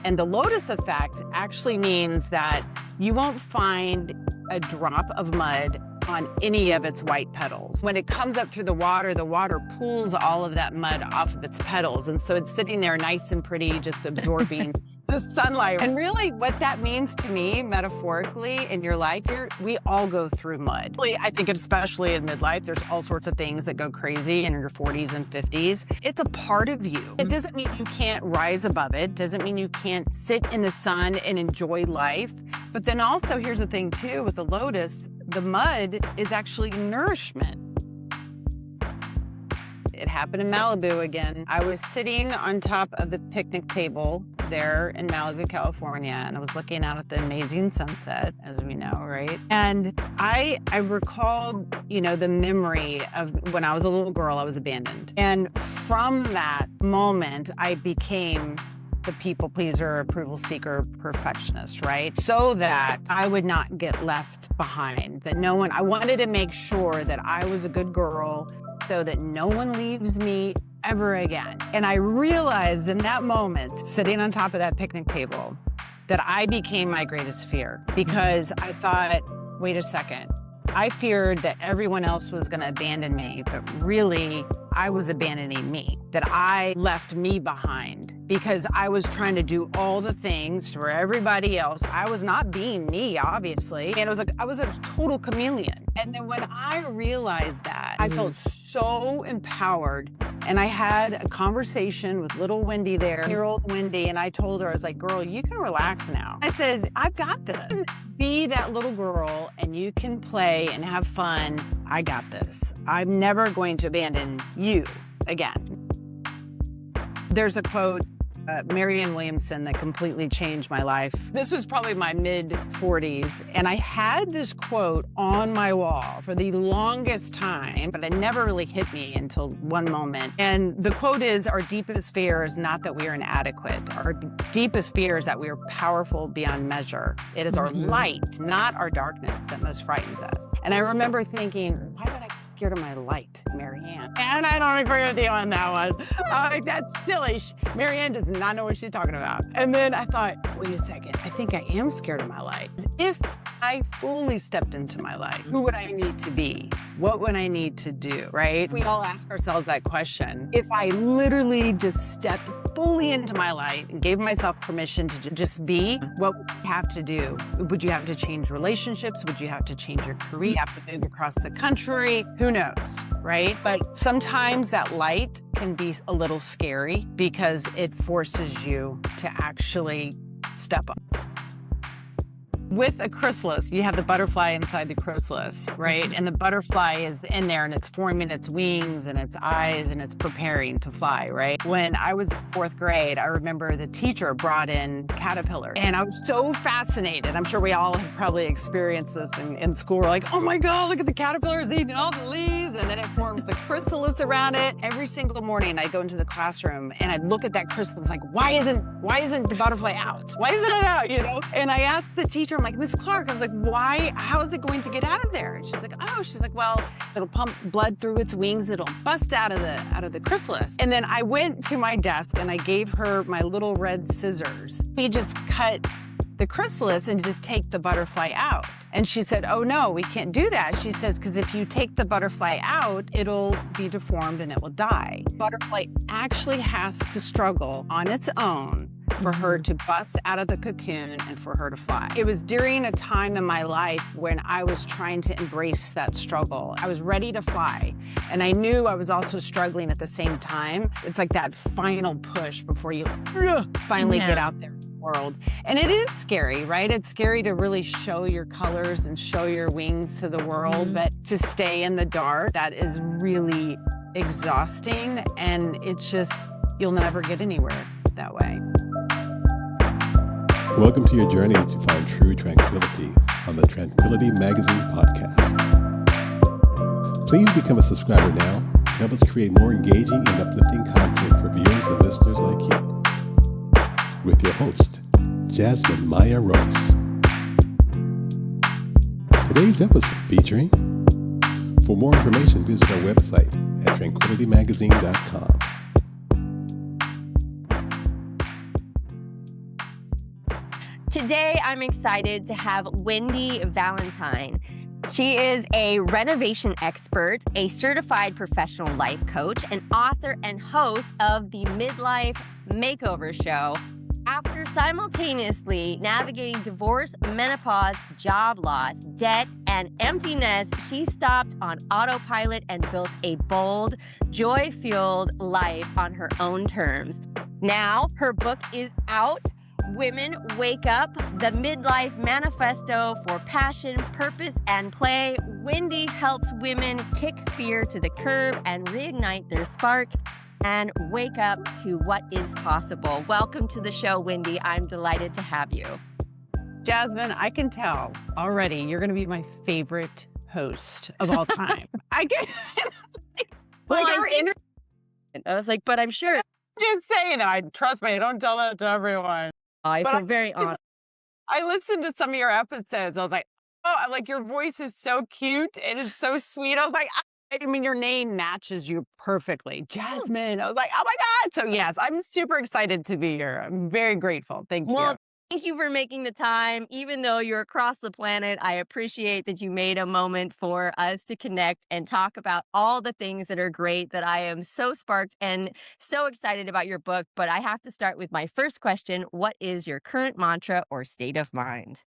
And the lotus effect actually means that you won't find a drop of mud on any of its white petals. When it comes up through the water pulls all of that mud off of its petals. And so it's sitting there nice and pretty, just absorbing the sunlight. And really what that means to me, metaphorically, in your life, we all go through mud. I think especially in midlife, there's all sorts of things that go crazy in your 40s and 50s. It's a part of you. It doesn't mean you can't rise above it. Doesn't mean you can't sit in the sun and enjoy life. But then also, here's the thing too, with the lotus, the mud is actually nourishment. It happened in Malibu again. I was sitting on top of the picnic table there in Malibu, California, and I was looking out at the amazing sunset, as we know, right? And I recalled, the memory of when I was a little girl, I was abandoned. And from that moment, I became the people pleaser, approval seeker, perfectionist, right? So that I would not get left behind, I wanted to make sure that I was a good girl so that no one leaves me ever again. And I realized in that moment, sitting on top of that picnic table, that I became my greatest fear because I thought, wait a second, I feared that everyone else was going to abandon me, but really I was abandoning me, that I left me behind because I was trying to do all the things for everybody else. I was not being me, obviously. And it was like, I was a total chameleon. And then when I realized that, I felt so empowered. And I had a conversation with little Wendy there, year-old Wendy, and I told her, I was like, girl, you can relax now. I said, I've got this. Be that little girl and you can play and have fun. I got this. I'm never going to abandon you again. There's a quote, Marianne Williamson, that completely changed my life. This was probably my mid-40s, and I had this quote on my wall for the longest time, but it never really hit me until one moment. And the quote is, our deepest fear is not that we are inadequate. Our deepest fear is that we are powerful beyond measure. It is our light, not our darkness, that most frightens us. And I remember thinking, why would I get scared of my light, Marianne? And I don't agree with you on that one. That's silly. Marianne does not know what she's talking about. And then I thought, wait a second, I think I am scared of my light. If I fully stepped into my light, who would I need to be? What would I need to do, right? We all ask ourselves that question. If I literally just stepped fully into my light and gave myself permission to just be, what would you have to do? Would you have to change relationships? Would you have to change your career? You have to move across the country? Who knows, right? But sometimes that light can be a little scary because it forces you to actually step up. With a chrysalis, you have the butterfly inside the chrysalis, right? And the butterfly is in there and it's forming its wings and its eyes and it's preparing to fly, right? When I was in 4th grade, I remember the teacher brought in caterpillars and I was so fascinated. I'm sure we all have probably experienced this in school. We're like, oh my God, look at the caterpillars eating all the leaves. And then it forms the chrysalis around it. Every single morning I'd go into the classroom and I'd look at that chrysalis like, why isn't the butterfly out? Why isn't it out, And I asked the teacher, I'm like, Miss Clark, I was like, how is it going to get out of there? And she's like, well, it'll pump blood through its wings. It'll bust out of the chrysalis. And then I went to my desk and I gave her my little red scissors. We just cut the chrysalis and just take the butterfly out. And she said, oh no, we can't do that. She says, because if you take the butterfly out, it'll be deformed and it will die. The butterfly actually has to struggle on its own for her to bust out of the cocoon and for her to fly. It was during a time in my life when I was trying to embrace that struggle. I was ready to fly, and I knew I was also struggling at the same time. It's like that final push before you finally get out there in the world. And it is scary, right? It's scary to really show your colors and show your wings to the world, but to stay in the dark, that is really exhausting, and it's just, you'll never get anywhere that way. Welcome to your journey to find true tranquility on the Tranquility Magazine podcast. Please become a subscriber now to help us create more engaging and uplifting content for viewers and listeners like you. With your host, Jasmine Maya Royce. Today's episode featuring, for more information, visit our website at tranquilitymagazine.com. Today, I'm excited to have Wendy Valentine. She is a renovation expert, a certified professional life coach, an author and host of the Midlife Makeover Show. After simultaneously navigating divorce, menopause, job loss, debt, and emptiness, she stopped on autopilot and built a bold, joy-fueled life on her own terms. Now, her book is out. Women Wake Up, the Midlife Manifesto for Passion, Purpose, and Play. Wendy helps women kick fear to the curb and reignite their spark and wake up to what is possible. Welcome to the show, Wendy. I'm delighted to have you. Jasmine, I can tell already you're going to be my favorite host of all time. I get Well, like our energy. I was like, but I'm sure. Just saying, I trust me. Don't tell that to everyone. I But feel very honored. I listened to some of your episodes. I was like, oh, I'm like, your voice is so cute and it's so sweet. I was like, I mean, your name matches you perfectly, Jasmine. I was like, oh my God. So yes, I'm super excited to be here. I'm very grateful. Thank you. Well, thank you for making the time. Even though you're across the planet, I appreciate that you made a moment for us to connect and talk about all the things that are great, that I am so sparked and so excited about your book. But I have to start with my first question. What is your current mantra or state of mind?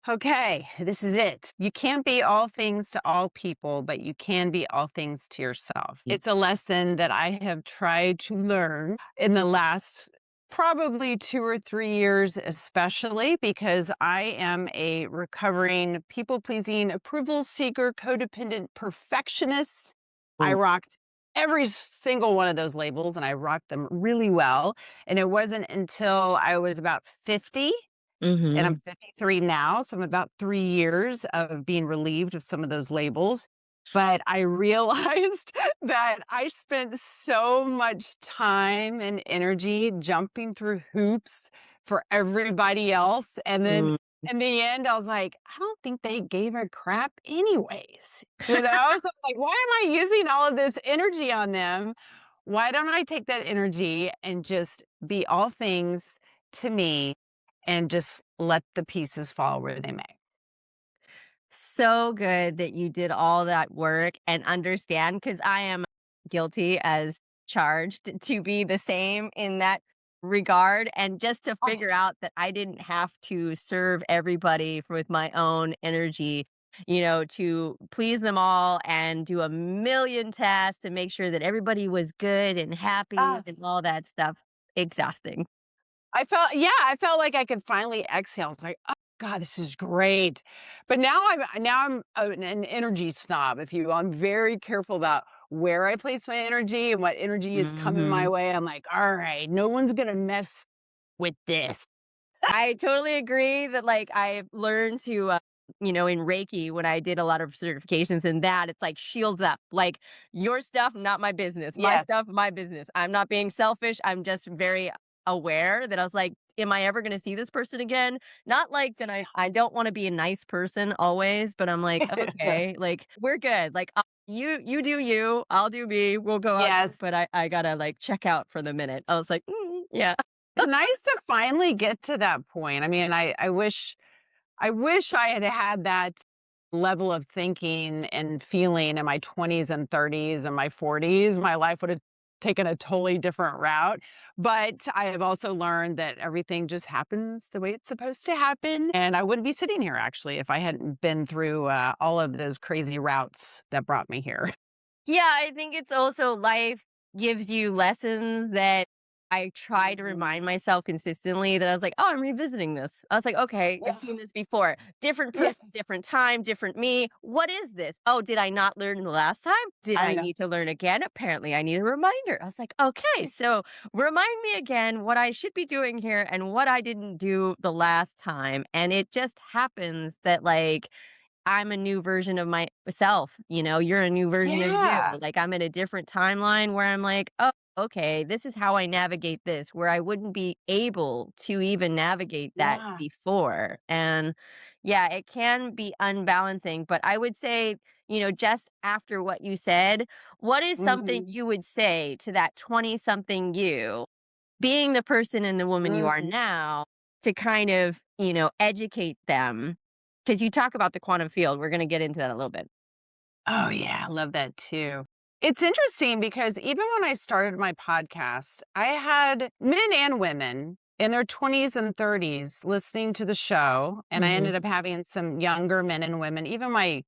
Okay, this is it. You can't be all things to all people, but you can be all things to yourself. It's a lesson that I have tried to learn in the last probably 2 or 3 years, especially because I am a recovering people pleasing, approval seeker, codependent perfectionist. I rocked every single one of those labels and I rocked them really well. And it wasn't until I was about 50 and I'm Mm-hmm. 53 now, so I'm about 3 years of being relieved of some of those labels. But I realized that I spent so much time and energy jumping through hoops for everybody else. And then in the end, I was like, I don't think they gave a crap anyways. You know, so I'm like, why am I using all of this energy on them? Why don't I take that energy and just be all things to me and just let the pieces fall where they may? So good that you did all that work and understand, because I am guilty as charged to be the same in that regard. And just to Oh, figure out that I didn't have to serve everybody with my own energy, to please them all and do a million tasks to make sure that everybody was good and happy ah. and all that stuff. Exhausting. I felt like I could finally exhale. It's like, "Oh god, this is great." But now I'm an energy snob, if you will. I'm very careful about where I place my energy and what energy is coming my Mhm. way. I'm like, "All right, no one's gonna mess with this." I totally agree that, like, I've learned to, in Reiki, when I did a lot of certifications in that, it's like shields up. Like, your stuff, not my business. My Yes. stuff, my business. I'm not being selfish. I'm just very aware that I was like, am I ever going to see this person again? Not like that I don't want to be a nice person always, but I'm like, okay, like, we're good. Like, you do you, I'll do me. We'll go out. Yes. But I gotta like check out for the minute. I was like, yeah. It's nice to finally get to that point. I mean, I wish I had had that level of thinking and feeling in my 20s and 30s and my 40s. My life would have taken a totally different route. But I have also learned that everything just happens the way it's supposed to happen. And I wouldn't be sitting here actually if I hadn't been through all of those crazy routes that brought me here. Yeah, I think it's also life gives you lessons that I try to Mhm. remind myself consistently that I was like, oh, I'm revisiting this. I was like, okay, I've Yeah. seen this before. Different Yeah. person, different time, different me. What is this? Oh, did I not learn the last time? Did I I know. need to learn again? Apparently, I need a reminder. I was like, okay, so remind me again what I should be doing here and what I didn't do the last time. And it just happens that, like, I'm a new version of myself, you're a new version of you. Yeah. Like, I'm in a different timeline where I'm like, oh, okay, this is how I navigate this, where I wouldn't be able to even navigate that Yeah. before. And yeah, it can be unbalancing, but I would say, just after what you said, what is something Mhm. you would say to that 20 something you, being the person and the woman you are Mhm. now, to kind of, educate them? Because you talk about the quantum field. We're going to get into that a little bit. Oh, yeah, I love that too. It's interesting because even when I started my podcast, I had men and women in their 20s and 30s listening to the show, and I Mhm. ended up having some younger men and women. Even my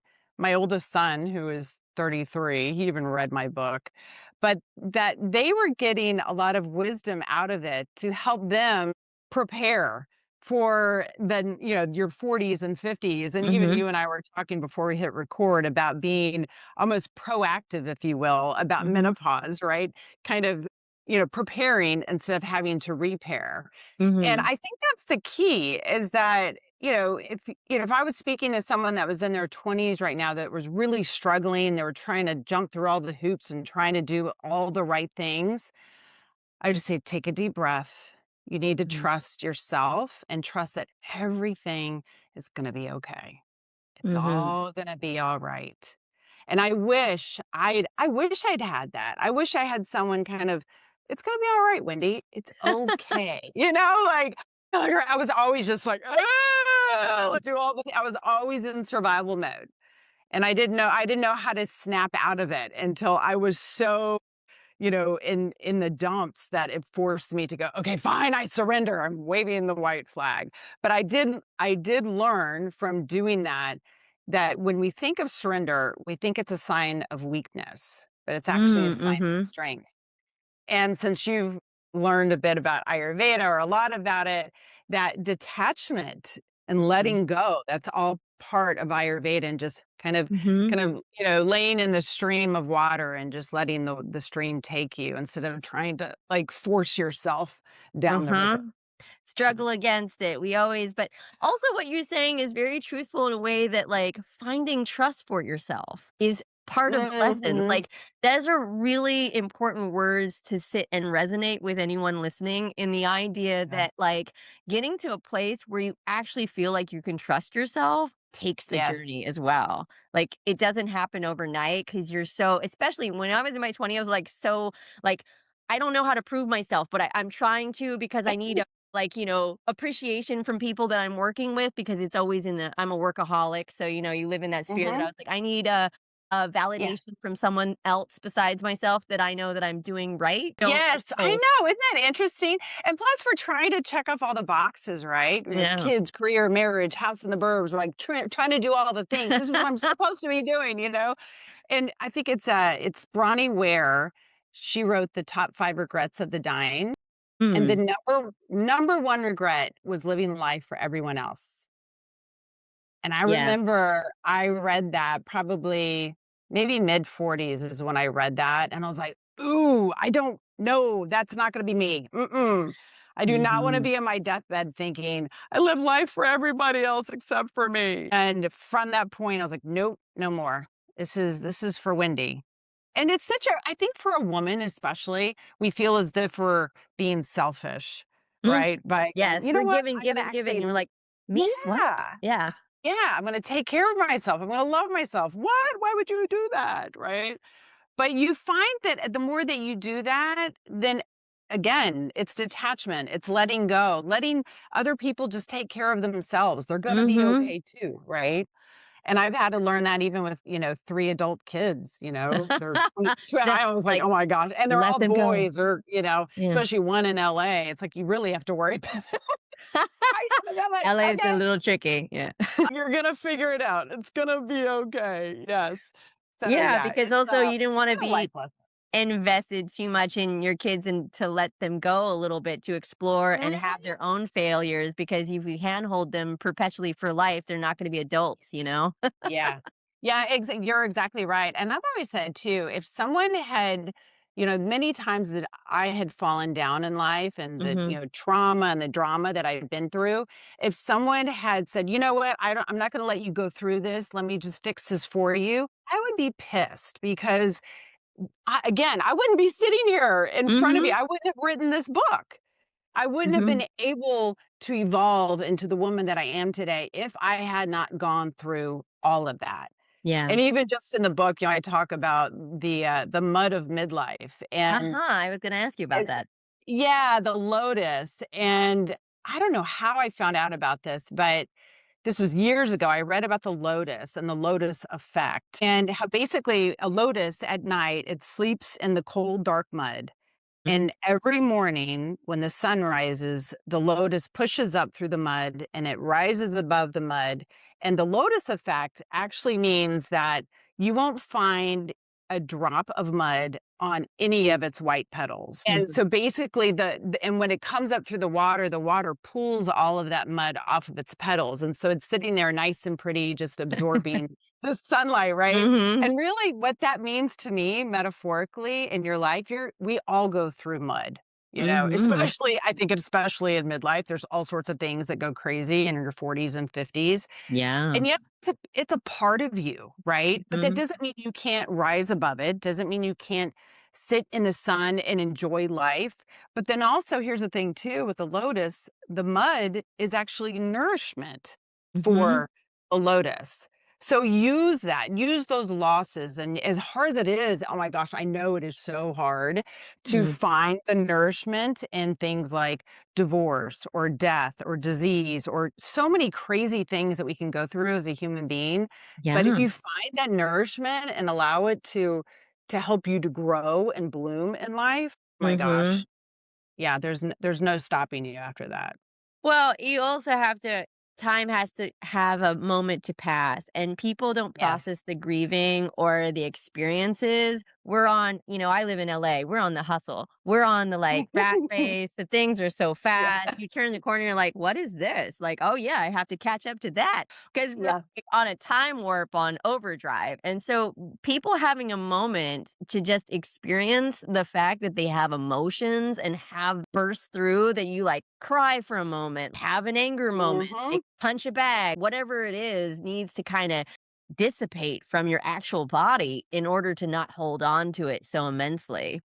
oldest son, who is 33, he even read my book. But that they were getting a lot of wisdom out of it to help them prepare for your 40s and 50s. And even Mhm. you and I were talking before we hit record about being almost proactive, if you will, about Mhm. menopause, right? Kind of, preparing instead of having to repair. And Mhm. I think that's the key is that, if I was speaking to someone that was in their 20s right now that was really struggling, they were trying to jump through all the hoops and trying to do all the right things, I just say, take a deep breath. You need to Mhm. trust yourself and trust that everything is going to be okay. It's Mhm. all going to be all right. And I wish I'd had that. I wish I had someone kind of, it's going to be all right, Wendy. It's okay. I was always just like, let's do all I was always in survival mode. And I didn't know how to snap out of it until I was so in the dumps that it forced me to go, okay, fine, I surrender. I'm waving the white flag. But I did learn from doing that, that when we think of surrender, we think it's a sign of weakness, but it's actually a Mm, sign of mhm. strength. And since you've learned a bit about Ayurveda or a lot about it, that detachment and Mhm. letting go, that's all part of Ayurveda and just kind of Mhm. kind of, laying in the stream of water and just letting the stream take you instead of trying to like force yourself down the Uh-huh. river. Struggle against it. We always but also what you're saying is very truthful in a way that, like, finding trust for yourself is part of the lessons. Mhm. Like, those are really important words to sit and resonate with anyone listening in the idea Yeah. that, like, getting to a place where you actually feel like you can trust yourself takes a Yes. journey as well. Like, it doesn't happen overnight because you're so especially when I was in my 20s, I was, like, so, like, I don't know how to prove myself, but I'm trying to because I need like, appreciation from people that I'm working with because it's always in the I'm a workaholic. So, you live in that sphere that I Mhm. was like, I need a Yeah. validation from someone else besides myself that I know that I'm doing right. Don't Yes, like I oh know, isn't that interesting? And plus we're trying to check off all the boxes, right? We have yeah. kids, career, marriage, house in the burbs, we're like trying to do all the things. This is what I'm supposed to be doing. And I think it's Bronnie Ware. She wrote The Top 5 Regrets of the Dying, and the Mm, number one regret was living life for everyone else. And I yeah. remember I read that probably maybe mid-40s is when I read that, and I was like, "Ooh, I don't know, that's not gonna be me. Mm-mm. I do not wanna Mhm. be in my deathbed thinking, 'I live life for everybody else except for me.'" And from that point, I was like, "Nope, no more. This is for Wendy." And it's such a I think for a woman especially, we feel as if we're being selfish, Mm, right? By going, yes, "You know we're what? giving, I'm gonna giving, giving. And actually." we're like, me? What? Yeah. Yeah. Yeah, I'm gonna take care of myself. I'm gonna love myself. What? Why would you do that? Right? But you find that the more that you do that, then again, it's detachment, it's letting go, letting other people just take care of themselves. They're gonna be Mhm. okay too, right? And I've had to learn that even with, 3 adult kids. They're 22 That I was like, like, "Oh my god." And they're let all them go. boys or, Yeah. especially one in LA. It's like you really have to worry about them. I'm like, LA is a "Okay." little tricky. Yeah. You're gonna figure it out. It's gonna be okay. Yes. So, Yeah, yeah, because it's, also you didn't wanna kind of life be lesson. invested too much in your kids and to let them go a little bit to explore and have Mhm. their own failures because if you handhold them perpetually for life, they're not gonna be adults, you know? Yeah. Yeah, you're exactly right, and I've always said too, if someone had many times that I had fallen down in life and the, Mhm. trauma and the drama that I had been through, if someone had said, "You know what? I'm not gonna let you go through this. Let me just fix this for you," I would be pissed because I wouldn't be sitting here in front of you. Mhm. I wouldn't have written this book. I wouldn't have Mhm. been able to evolve into the woman that I am today if I had not gone through all of that. Yeah. And even just in the book, I talk about the mud of midlife and Uh-huh, I was gonna ask you about it that. yeah, the lotus, and I don't know how I found out about this, but this was years ago. I read about the lotus and the lotus effect, and how basically a lotus at night, it sleeps in the cold, dark mud. Mm. And every morning when the sun rises, the lotus pushes up through the mud and it rises above the mud. And the lotus effect actually means that you won't find a drop of mud on any of its white petals. And Mhm. so basically and when it comes up through the water pulls all of that mud off of its petals. And so it's sitting there nice and pretty, just absorbing the sunlight, right? Mhm. And really what that means to me metaphorically in your life, we all go through mud, Mhm. especially I think especially in midlife, there's all sorts of things that go crazy in your 40s and 50s. Yeah. And yes, it's a part of you, right? But that Mhm. doesn't mean you can't rise above it, doesn't mean you can't sit in the sun and enjoy life. But then also here's the thing too with the lotus, the mud is actually nourishment Mhm. for the lotus. So use that, use those losses. And as hard as it is, oh my gosh, I know it is so hard to Mm. find the nourishment in things like divorce or death or disease or so many crazy things that we can go through as a human being. But if Yeah. you find that nourishment and allow it to help you to grow and bloom in life, my Mhm. gosh, yeah, there's no stopping you after that. Well, you also have to time has to have a moment to pass, and people don't Yes. process the grieving or the experiences. We're on, I live in LA. We're on the hustle. We're on the like rat race. The things are so Yeah. fast. You turn the corner, you're like, what is this? Like, oh yeah, I have to catch up to that. Because we're Yeah. like on a time warp on overdrive. And so people having a moment to just experience the fact that they have emotions and have burst through that you like cry for a moment, have an anger moment, Mhm. like, punch a bag, whatever it is needs to kind of dissipate from your actual body in order to not hold on to it so immensely.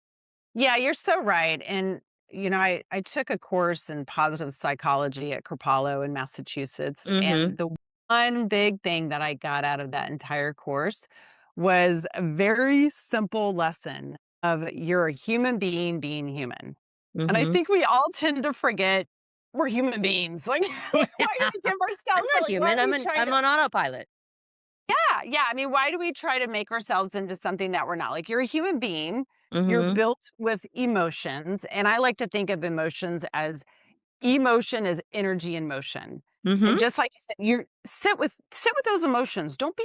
Yeah, you're so right. And, I took a course in positive psychology at Crapalo in Massachusetts. Mhm. And the one big thing that I got out of that entire course was a very simple lesson of you're a human being being human. And I Mhm. think we all tend to forget we're human beings. Like, why do we give I'm ourselves, not like, why human. are we trying I'm to on autopilot. yeah, yeah. I mean, why do we try to make ourselves into something that we're not? Like, you're a human being. You're Mhm. built with emotions, and I like to think of emotions as emotion is energy in motion. And Mhm. just like you said, you sit with those emotions. Don't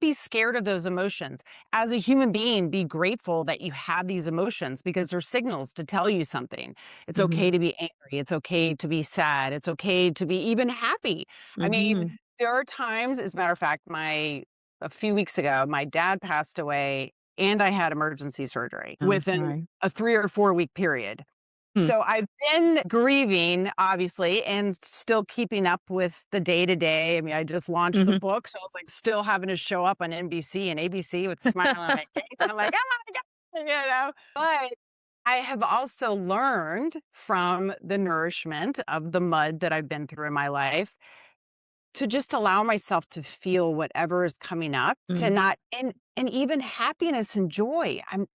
be scared of those emotions. As a human being, be grateful that you have these emotions because they're signals to tell you something. It's Mhm. okay to be angry. It's okay to be sad. It's okay to be even happy. I mean, Mhm. there are times, as a matter of fact, my a few weeks ago, my dad passed away and I had emergency surgery I'm within sorry. a 3 or 4 week period. Hmm. So I've been grieving, obviously, and still keeping up with the day to day. I mean, I just launched the Mhm. book, so I was like still having to show up on NBC and ABC with a smile on my face. And I'm like, oh my God. But I have also learned from the nourishment of the mud that I've been through in my life to just allow myself to feel whatever is coming up, to Mm. not and even happiness and joy. I'm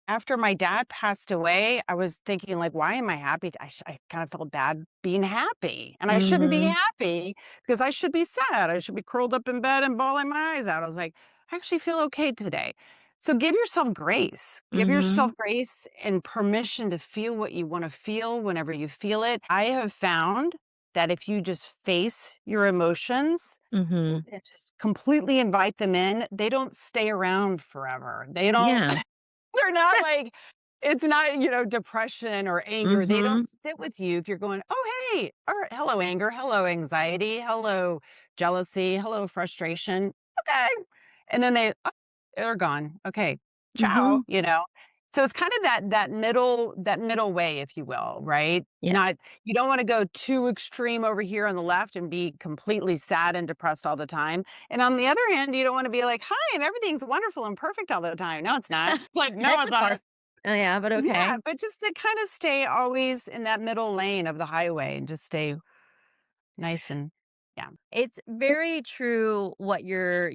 After my dad passed away, I was thinking like, why am I happy? I kind of felt bad being happy, and I shouldn't be Mhm. happy because I should be sad. I should be curled up in bed and bawling my eyes out. I was like, I actually feel okay today. So give yourself grace. Give yourself Mhm. grace and permission to feel what you want to feel whenever you feel it. I have found that if you just face your emotions Mhm. and just completely invite them in, they don't stay around forever. They don't Yeah. they're not like it's not, depression or anger. They don't Mhm. sit with you if you're going, "Oh, hey, all right, hello anger, hello anxiety, hello jealousy, hello frustration." Okay. And then they're gone. Okay. Ciao, Mhm. So it's kind of that middle way, if you will, right? Yes. Not You don't want to go too extreme over here on the left and be completely sad and depressed all the time. And on the other hand, you don't want to be like, "Hi, everything's wonderful and perfect all the time." No, it's not. Like, no, That's it's a not. part. Oh, yeah, but Yeah, okay. but just to kind of stay always in that middle lane of the highway and just stay nice and Yeah. It's very true what you're,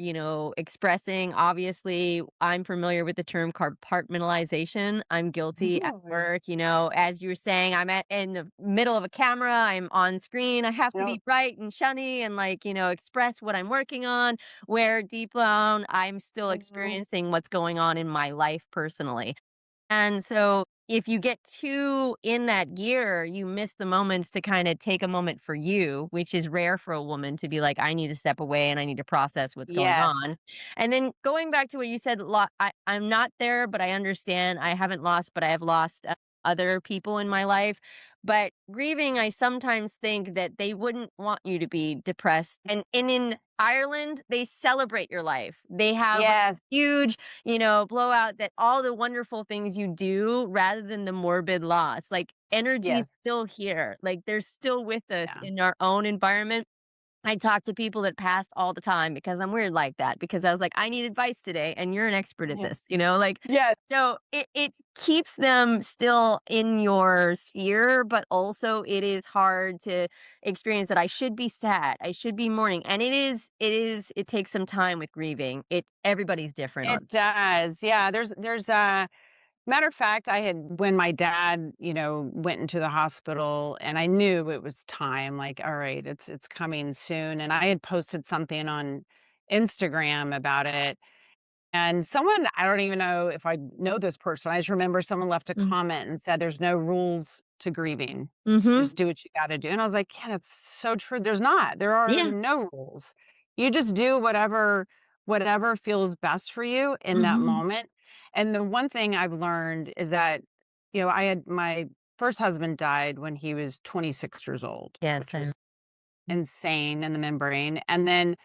expressing. Obviously, I'm familiar with the term compartmentalization. I'm guilty at Mhm. work. As you were saying, in the middle of a camera, I'm on screen. I have to Yep. be bright and shiny and express what I'm working on, where deep down, I'm still Mhm. experiencing what's going on in my life personally. And so if you get too in that gear, you miss the moments to kind of take a moment for you, which is rare for a woman to be like, I need to step away and I need to process what's going Yes. on. And then going back to what you said, I'm not there, but I understand. I haven't lost, but I have lost other people in my life. But grieving, I sometimes think that they wouldn't want you to be depressed. And in Ireland, they celebrate your life. They have like Yes. huge blowout that all the wonderful things you do rather than the morbid loss. Like energy's Yes. still here. Like they're still with us Yeah. in our own environment. I talk to people that passed all the time because I'm weird like that. Because I was like, I need advice today, and you're an expert at Yeah. this, like Yes. so it keeps them still in your sphere, but also it is hard to experience that I should be sad, I should be mourning. And it takes some time with grieving. Everybody's different on. It does. Yeah. There's a matter of fact, I had when my dad, went into the hospital and I knew it was time, like, all right, it's coming soon. And I had posted something on Instagram about it. And someone, I don't even know if I know this person. I just remember someone left a comment and said, there's no rules to grieving. Mm-hmm. Just do what you got to do. And I was like, yeah, that's so true. There's not. There are Yeah. no rules. You just do whatever feels best for you in that Mhm. moment. And the one thing I've learned is that, I had my first husband died when he was 26 years old, Yes, which was insane in the membrane. And then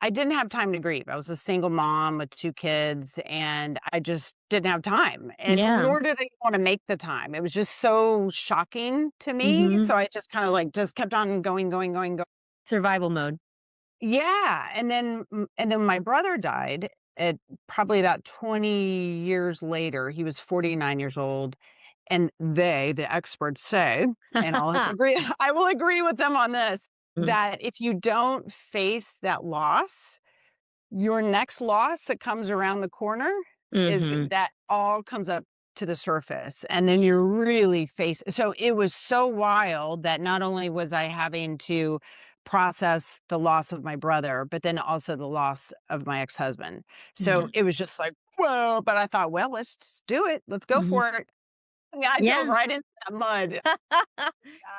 I didn't have time to grieve. I was a single mom with 2 kids, and I just didn't have time, and yeah. nor did I wanna make the time. It was just so shocking to me, Mhm. so I just kinda, just kept on going, going, going, going. Survival mode. Yeah, and then my brother died at probably about 20 years later. He was 49 years old, and the experts say, and I'll have to agree I will agree with them on this, Mm. that if you don't face that loss, your next loss that comes around the corner Mhm. that all comes up to the surface, and then you're really so it was so wild that not only was I having to process the loss of my brother, but then also the loss of my ex-husband. So Yeah. it was just like, "Whoa," but I thought, "Well, let's just do it. Let's go Mhm. for it." Yeah, I dove Yeah. right into that mud.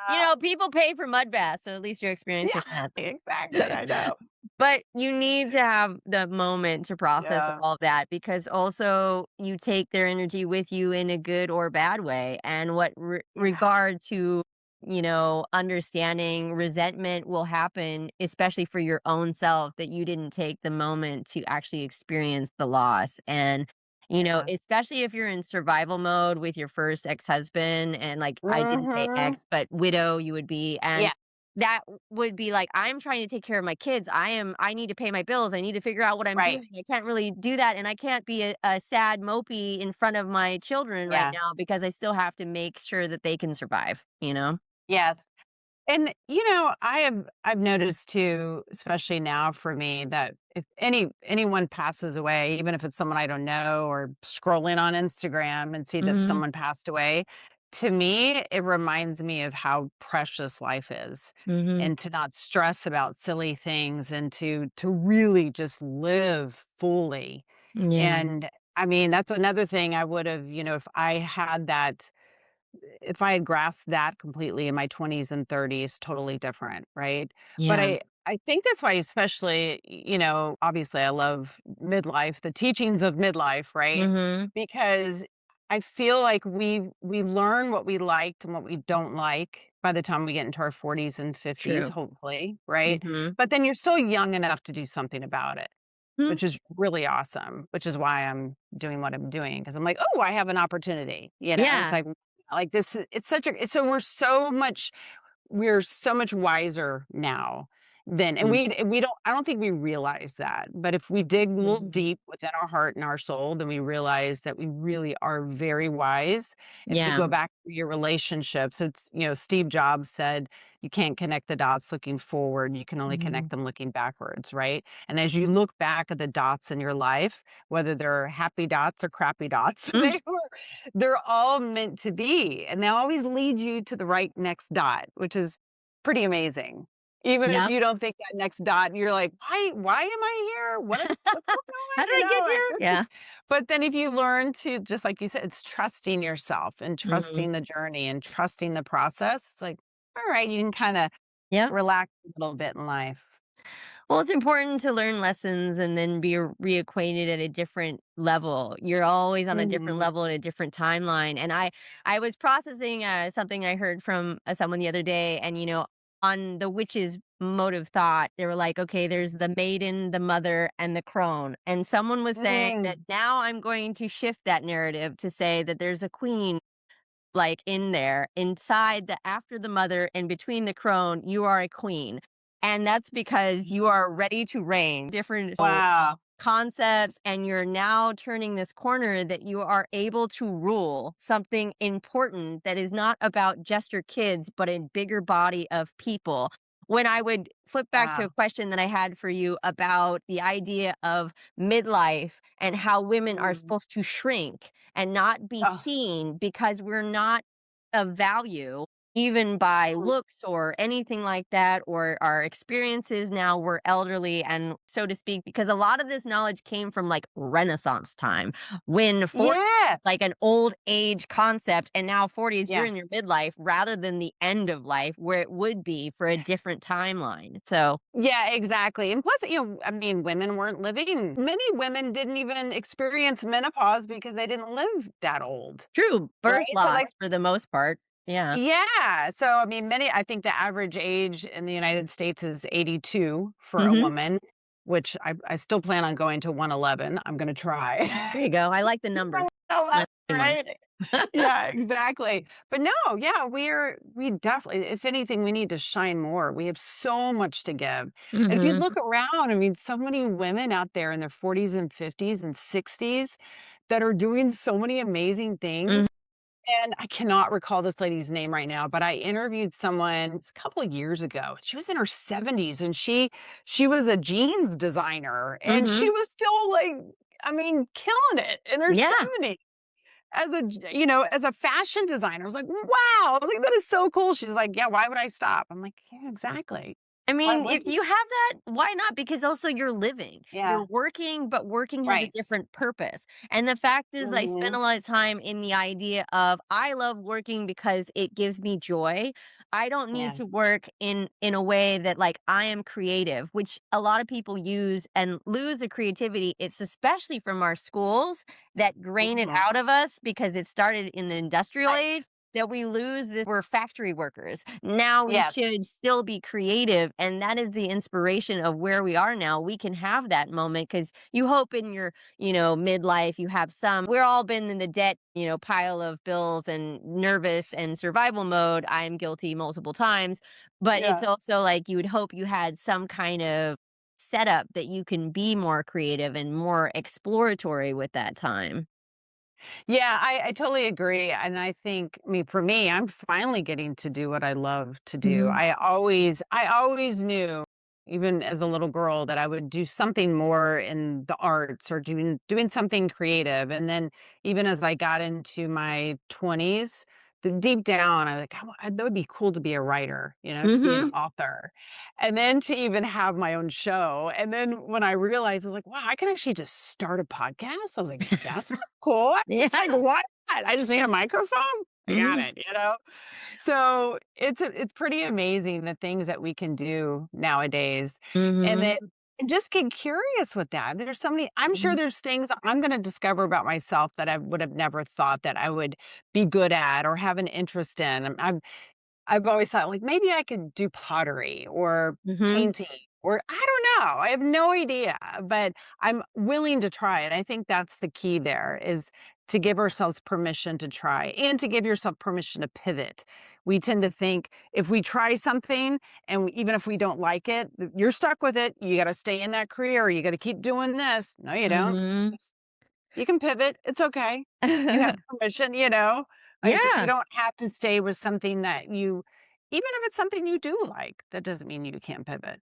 Uh, People pay for mud baths, so at least you're yeah, experiencing that. exactly, I know. But you need to have the moment to process Yeah, all that because also you take their energy with you in a good or bad way. And what yeah, regard to, understanding resentment will happen, especially for your own self, that you didn't take the moment to actually experience the loss. And, yeah. especially if you're in survival mode with your first ex husband, and like I didn't say Mhm. ex, but widow, you would be. And Yeah, that would be like, I'm trying to take care of my kids. I need to pay my bills. I need to figure out what I'm right. doing. I can't really do that. And I can't be a sad mopey in front of my children right Yeah. now because I still have to make sure that they can survive. Yes. And I've noticed too, especially now for me, that if anyone passes away, even if it's someone I don't know, or scrolling on Instagram and see that Mhm. someone passed away, to me, it reminds me of how precious life is, Mhm. and to not stress about silly things, and to really just live fully. Yeah. And I mean, that's another thing I would have, if I had grasped that completely in my 20s and 30s, totally different, right? But Yeah. I think that's why, especially, obviously I love midlife, the teachings of midlife, right? Mhm. Because I feel like we learn what we liked and what we don't like by the time we get into our 40s and 50s, True. hopefully, right? Mhm. But then you're still young enough to do something about it, Mhm. which is really awesome, which is why I'm doing what I'm doing, because 'cause I'm like, "Oh, I have an opportunity," It's Yeah. like this it's such a so we're so much wiser now, then. And Mm. we don't, I don't think we realize that. But if we dig a little Mhm. deep within our heart and our soul, then we realize that we really are very wise. If you Yeah. go back to your relationships, it's, Steve Jobs said, you can't connect the dots looking forward. You can only connect Mhm. them looking backwards, right? And as you look back at the dots in your life, whether they're happy dots or crappy dots, Mm. they're all meant to be. And they always lead you to the right next dot, which is pretty amazing. Even if Yep. you don't think that next dot, you're like, why am I here? What's going How on? did I get Like, here? this is, Yeah. but then if you learn to, just like you said, it's trusting yourself and Mhm. trusting the journey and trusting the process. It's like, all right, you can kind of Yep. relax a little bit in life. Well, it's important to learn lessons and then be reacquainted at a different level. You're always on a different Mhm. level and a different timeline. And I was processing something I heard from someone the other day, and on the witch's mode of thought, they were like, okay, there's the maiden, the mother, and the crone. And someone was saying that Mm. now I'm going to shift that narrative to say that there's a queen like in there inside the after the mother and between the crone, you are a queen. And that's because you are ready to reign. Different Wow. concepts, and you're now turning this corner that you are able to rule something important that is not about just your kids, but a bigger body of people. When I would flip back to a Wow. question that I had for you about the idea of midlife and how women are Mm. supposed to shrink and not be Oh. seen because we're not of value even by Mm. looks or anything like that, or our experiences now we're elderly and so to speak, because a lot of this knowledge came from like Renaissance time when 40 Yeah. like an old age concept, and now 40s you're Yeah. in your midlife rather than the end of life where it would be for a different timeline. So Yeah, exactly. And plus, I mean, women weren't living. Many women didn't even experience menopause because they didn't live that old, true right? birth So, loss like, for the most part. Yeah. yeah. So, I mean, I think the average age in the United States is 82 for a Hmm. woman, which I still plan on going to 111. I'm going to try. There you go. I like the numbers. 111, That's a good one. right? Yeah, exactly. But no, yeah, we definitely, if anything, we need to shine more. We have so much to give. And if you Hmm. look around, I mean, so many women out there in their 40s and 50s and 60s that are doing so many amazing things. And I cannot recall this lady's name right now, but I interviewed someone a couple of years ago. She was in her 70s and she was a jeans designer and she Hmm. was still like, I mean, killing it in her Yeah. 70s as a fashion designer. I was like, wow, like that is so cool. She's like, yeah, why would I stop? I'm like, yeah, exactly. I Why mean, if would you? you have that, why not? Because also you're living. Yeah, You're working, but working has a right. different purpose. And the fact is, I spend Hmm. a lot of time in the idea of I love working because it gives me joy. I don't need Yeah. to work in a way that like I am creative, which a lot of people use and lose the creativity. It's especially from our schools that grain it Hmm. out of us because it started in the industrial Right. age that we lose this. We're factory workers. Now we Yeah. should still be creative. And that is the inspiration of where we are now. We can have that moment because you hope in your, midlife, you have some. We're all been in the debt, pile of bills and nervous and survival mode. I'm guilty multiple times. But it's Yeah. also like you would hope you had some kind of setup that you can be more creative and more exploratory with that time. Yeah, I totally agree. And I think, I mean, for me, I'm finally getting to do what I love to do. Mhm. I always knew, even as a little girl, that I would do something more in the arts or doing something creative. And then even as I got into my 20s, deep down, I was like, that would be cool to be a writer, to be an Mhm. author. And then to even have my own show. And then when I realized, I was like, wow, I can actually just start a podcast. I was like, that's cool. Yeah. Like, what? I just need a microphone? I got Mhm. it. So it's pretty amazing the things that we can do nowadays. And Mhm. then and just get curious with that. There's so many, I'm sure Mhm. there's things that I'm gonna discover about myself that I would have never thought that I would be good at or have an interest in. I've always thought like maybe I could do pottery or Mhm. painting. Or I don't know. I have no idea, but I'm willing to try it. I think that's the key there is to give ourselves permission to try and to give yourself permission to pivot. We tend to think if we try something and even if we don't like it, you're stuck with it. You got to stay in that career. You got to keep doing this. No, you don't. Mhm. You can pivot. It's okay. You have permission, you know? Like, you Yeah. don't have to stay with something that you even if it's something you do like, that doesn't mean you can't pivot.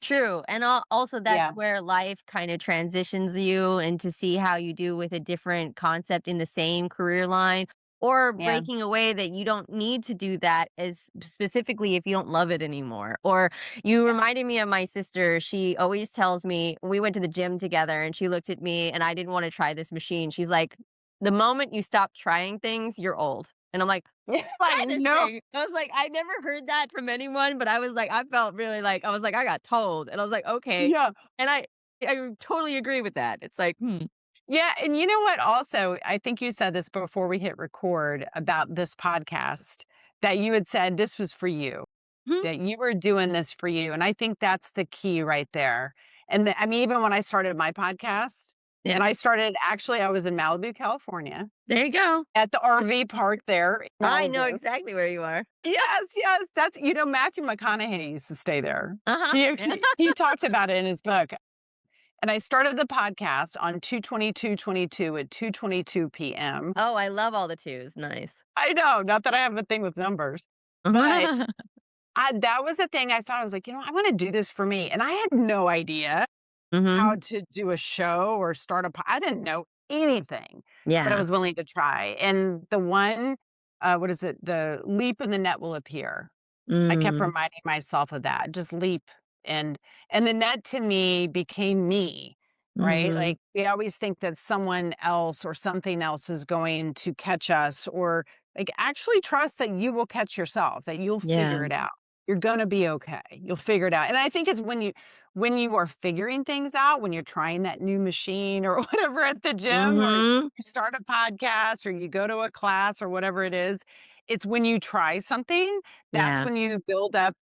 True, and also that's Yeah, where life kinda transitions you and to see how you do with a different concept in the same career line, or yeah, breaking away that you don't need to do that as specifically if you don't love it anymore. Or you yeah. reminded me of my sister. She always tells me we went to the gym together and she looked at me and I didn't wanna try this machine. She's like, "The moment you stop trying things, you're old." And I'm like, Yeah, I try this know. thing. I was like, I never heard that from anyone, but I was like, I felt really like I was like, I got told. And I was like, okay. Yeah. And I totally agree with that. It's like, hmm. Yeah, and you know what also, I think you said this before we hit record about this podcast, that you had said this was for you, Mhm. that you were doing this for you, and I think that's the key right there. And I mean, even when I started my podcast, Yeah. and I started actually, I was in Malibu, California, There you go. at the RV park there in I know Malibu. exactly where you are. Yes, yes, that's Matthew McConaughey used to stay there. Uh-huh. Yeah. He talked about it in his book. And I started the podcast on 2/22/22 at 2:22 PM. Oh, I love all the twos. Nice. I know, not that I have a thing with numbers, but that was the thing I thought, I was like, "I wanna do this for me," and I had no idea Hmm. how to do a show or start I didn't know anything, but I Yeah. was willing to try, and the one, what is it? The leap in the net will appear. I kept Mm. reminding myself of that, just leap, and and the net to me became me, right? Hmm. Like, we always think that someone else or something else is going to catch us or, like, actually trust that you will catch yourself, that you'll Yeah. figure it out. You're gonna be okay. You'll figure it out, and I think it's when you are figuring things out, when you're trying that new machine or whatever at the gym, or Hmm. you start a podcast or you go to a class or whatever it is, it's when you try something that's Yeah. when you fill up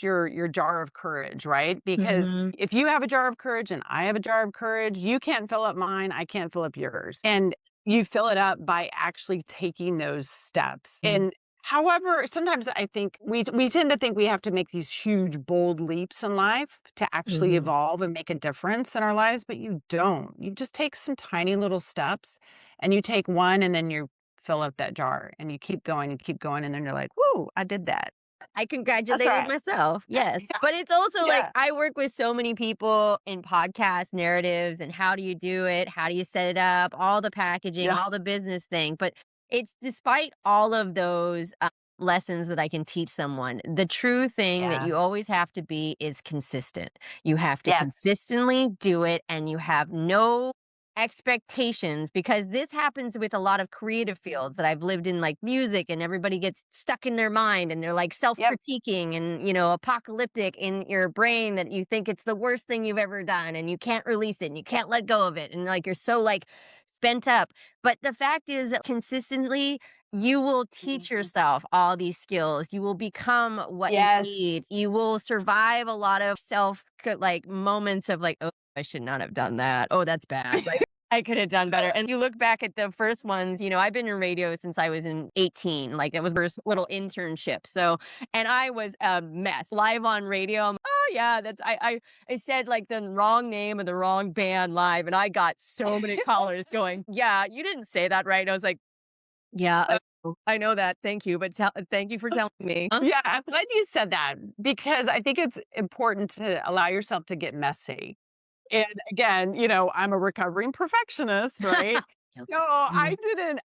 your jar of courage, right? Because Hmm. if you have a jar of courage and I have a jar of courage, you can't fill up mine, I can't fill up yours. And you fill it up by actually taking those steps. And however, sometimes I think we tend to think we have to make these huge, bold leaps in life to actually Hmm. evolve and make a difference in our lives, but you don't. You just take some tiny little steps and you take one and then you fill up that jar and you keep going, and then you're like, "Whoo, I did that." I That's congratulated right. myself. Yes. Yeah, But it's also like yeah, I work with so many people in podcast narratives and how do you do it? How do you set it up? All the packaging, yeah, all the business thing. But it's despite all of those lessons that I can teach someone, the true thing that yeah, you always have to be is consistent. You have to yes, consistently do it and you have no expectations because this happens with a lot of creative fields that I've lived in, like music, and everybody gets stuck in their mind and they're like yep, self-critiquing and apocalyptic in your brain that you think it's the worst thing you've ever done and you can't release it and you can't let go of it and like you're so like spent up. But the fact is that consistently you will teach mhm, yourself all these skills. You will become what you need. yes, You will survive a lot of like moments of like, oh, I should not have done that. Oh, that's bad. Like I could have done better. And if you look back at the first ones, I've been in radio since I was in 18. Like it was first little internship. So, and I was a mess live on radio. Oh yeah, I said like the wrong name of the wrong band live, and I got so many callers going, "Yeah, you didn't say that right." I was like, "Yeah, I know that. Thank you, but thank you for telling me." yeah, I'm glad you said that because I think it's important to allow yourself to get messy. And again, I'm a recovering perfectionist, right? No, Guilty.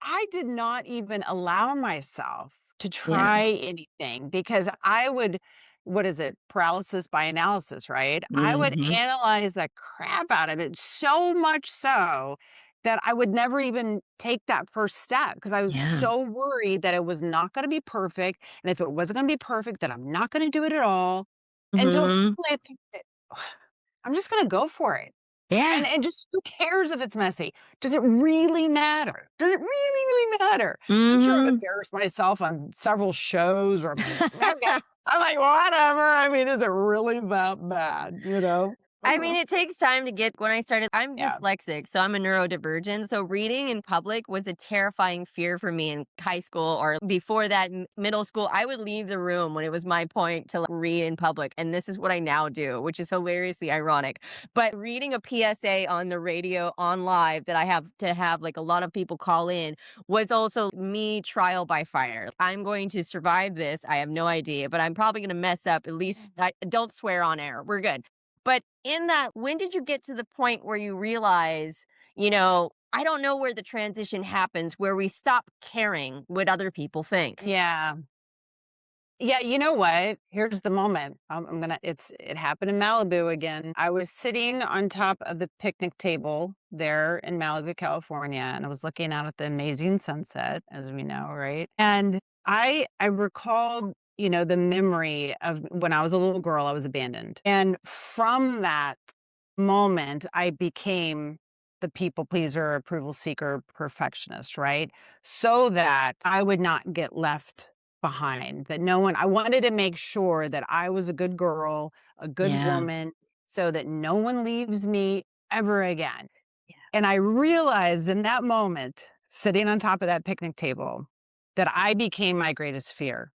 I did not even allow myself to Yeah. try anything because I would what is it? Paralysis by analysis, right? I would Mhm. analyze the crap out of it so much so that I would never even take that first step because I was Yeah. so worried that it was not gonna be perfect, and if it wasn't gonna be perfect, then I'm not gonna do it at all, until Mhm. finally I think that I'm just gonna go for it. Yeah. And just who cares if it's messy? Does it really matter? Does it really, really matter? I'm sure I've Mhm. embarrassed myself on several shows or I'm like, okay. I'm like, whatever. I mean, is it really that bad? You know? I mean, it takes time to get when I started I'm Yeah. dyslexic, so I'm a neurodivergent, so reading in public was a terrifying fear for me in high school or before that, middle school. I would leave the room when it was my point to, like, read in public, and this is what I now do, which is hilariously ironic. But reading a PSA on the radio on live that I have to have, like, a lot of people call in was also me trial by fire. I'm going to survive this, I have no idea, but I'm probably gonna mess up at least I don't swear on air, we're good. But in that, when did you get to the point where you realize, I don't know where the transition happens where we stop caring what other people think? Yeah. Yeah, you know what? Here's the moment. It happened in Malibu again. I was sitting on top of the picnic table there in Malibu, California, and I was looking out at the amazing sunset, as we know, right? And I recalled, the memory of when I was a little girl, I was abandoned. And from that moment, I became the people pleaser, approval seeker, perfectionist, right? So that I would not get left behind, that no one I wanted to make sure that I was a good girl, a good Yeah. woman, so that no one leaves me ever again. Yeah. And I realized in that moment, sitting on top of that picnic table, that I became my greatest fear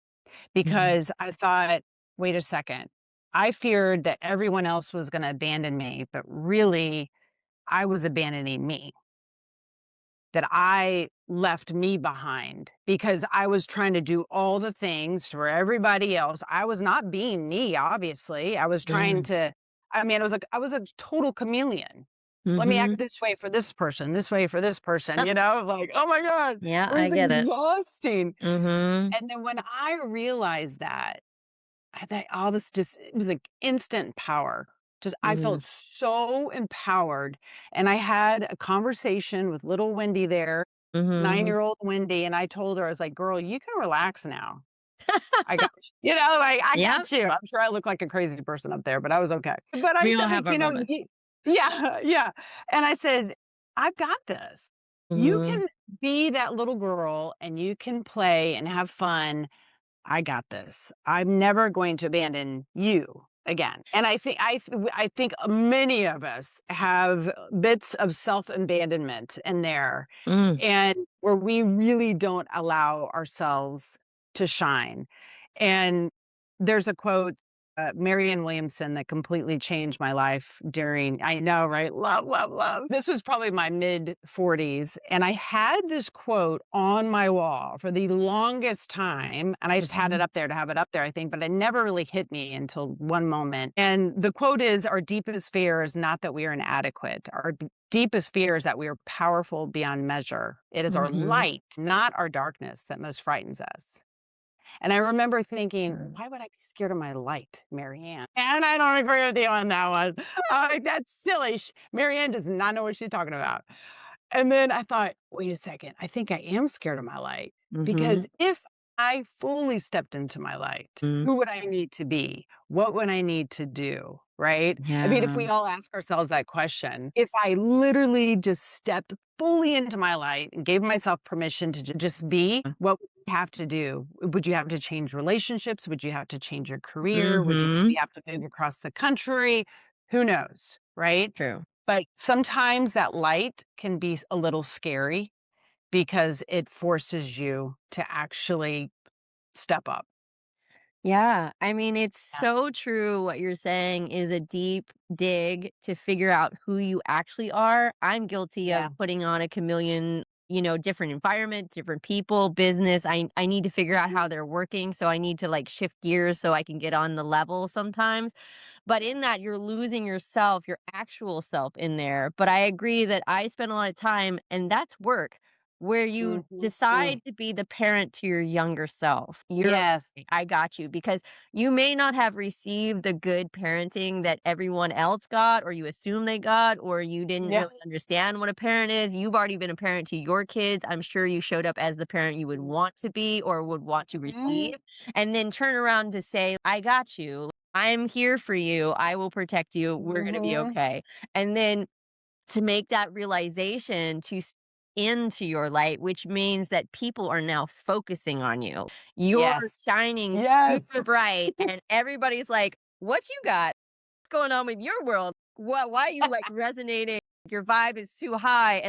Mhm. because I thought, wait a second. I feared that everyone else was going to abandon me, but really, I was abandoning me, that I left me behind because I was trying to do all the things for everybody else. I was not being me, obviously. I was trying Yeah. to, I mean, I was a total chameleon. Let me act Mhm. this way for this person, this way for this person, you know, like, oh my God, Yeah, it I was get it. exhausting. Mhm. And then when I realized that, I thought all this just it was like instant power. Just I felt Mhm. so empowered. And I had a conversation with little Wendy there, Mhm. 9-year-old Wendy, and I told her, I was like, girl, you can relax now. I got like I Yep. got you. I'm sure I look like a crazy person up there, but I was okay. But I We all said, have like, our moments. yeah, yeah. And I said, I've got this. You Mhm. can be that little girl and you can play and have fun. I got this. I'm never going to abandon you again. And I think many of us have bits of self-abandonment in there, Mm. and where we really don't allow ourselves to shine. And there's a quote, Marianne Williamson, that completely changed my life during, I know, right? Love, love, love. This was probably my mid 40s. And I had this quote on my wall for the longest time. And I just had it Mhm. up there to have it up there, I think, but it never really hit me until one moment. And the quote is, our deepest fear is not that we are inadequate. Our deepest fear is that we are powerful beyond measure. It is our Mhm. light, not our darkness, that most frightens us. And I remember thinking, Mm. why would I be scared of my light, Marianne? And I don't agree with you on that one. Like, that's silly. Marianne does not know what she's talking about. And then I thought, wait a second, I think I am scared of my light because Mhm. if I fully stepped into my light, Mm. who would I need to be? What would I need to do? Right? I mean, if Yeah. we all ask ourselves that question, if I literally just stepped fully into my light and gave myself permission to just be, what would you have to do? Would you have to change relationships? Would you have to change your career? Would you maybe Mhm. have to move across the country? Who knows? Right? True. But sometimes that light can be a little scary because it forces you to actually step up. Yeah, I mean, it's Yeah. so true what you're saying is a deep dig to figure out who you actually are. I'm guilty of Yeah. putting on a chameleon, different environment, different people, business. I need to figure out how they're working, so I need to like shift gears so I can get on the level sometimes. But in that, you're losing yourself, your actual self in there. But I agree that I spend a lot of time, and that's work, where you Mhm. Mm. decide to be the parent to your younger self. You're Yes. okay, I got you because you may not have received the good parenting that everyone else got, or you assume they got, or you didn't Yeah. really understand what a parent is. You've already been a parent to your kids. I'm sure you showed up as the parent you would want to be or would want to Mhm. receive, and then turn around to say, I got you. I'm here for you. I will protect you. We're going to be Mhm. okay. And then to make that realization into your light, which means that people are now focusing on you. You're Yes. shining Yes. super bright, and everybody's like, "What you got? What's going on with your world? Why are you like resonating? Your vibe is too high."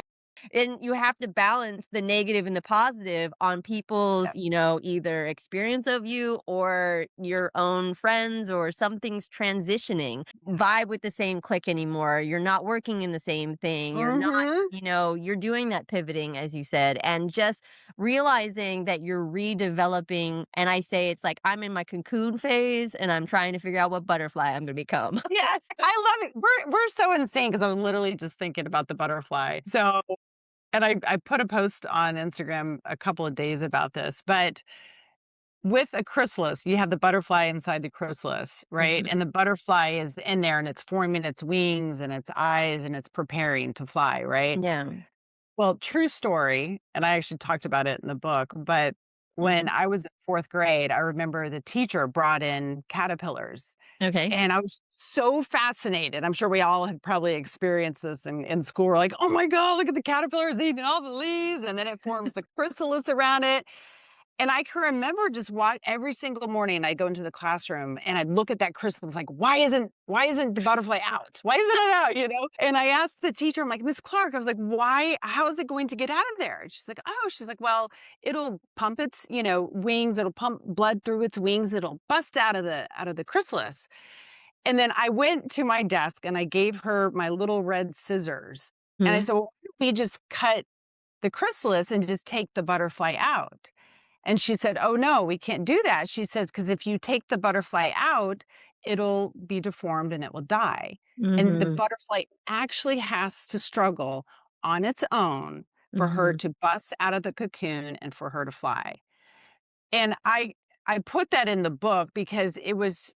And you have to balance the negative and the positive on people's, Yep. either experience of you or your own friends or something's transitioning. Vibe with the same clique anymore. You're not working in the same thing. You're not, Mhm. you're doing that pivoting, as you said, and just realizing that you're redeveloping. And I say it's like I'm in my cocoon phase and I'm trying to figure out what butterfly I'm going to become. Yes, I love it. We're so insane because I'm literally just thinking about the butterfly. So, and I put a post on Instagram a couple of days about this, but with a chrysalis, you have the butterfly inside the chrysalis, right? Mhm. And the butterfly is in there and it's forming its wings and its eyes and it's preparing to fly, right? Yeah. Well, true story, and I actually talked about it in the book, but when Mhm. I was in 4th grade, I remember the teacher brought in caterpillars. Okay. And I was so fascinated. I'm sure we all have probably experienced this in school. We're like, oh my God, look at the caterpillars eating all the leaves. And then it forms the chrysalis around it. And I can remember just what every single morning I'd go into the classroom and I'd look at that chrysalis like, why isn't the butterfly out? Why isn't it out? And I asked the teacher, I'm like, Miss Clark, I was like, how is it going to get out of there? And she's like, well, it'll pump its, wings, it'll pump blood through its wings, it'll bust out of the chrysalis. And then I went to my desk and I gave her my little red scissors. And I Mhm. said, well, why don't we just cut the chrysalis and just take the butterfly out? And she said, oh, no, we can't do that. She says, because if you take the butterfly out, it'll be deformed and it will die. And the Mhm. butterfly actually has to struggle on its own for her Mhm. to bust out of the cocoon and for her to fly. And I put that in the book because it was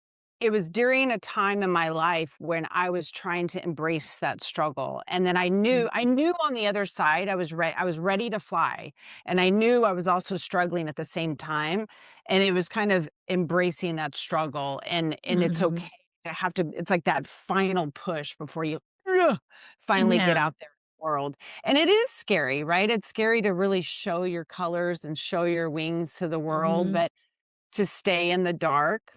during a time in my life when I was trying to embrace that struggle. And then I knew Mhm. I knew on the other side I was ready to fly. And I knew I was also struggling at the same time. And it was kind of embracing that struggle and it's Mhm. okay to have to it's like that final push before you ugh, finally get Yeah. out there in the world. And it is scary, right? It's scary to really show your colors and show your wings to the world, Mhm. but to stay in the dark,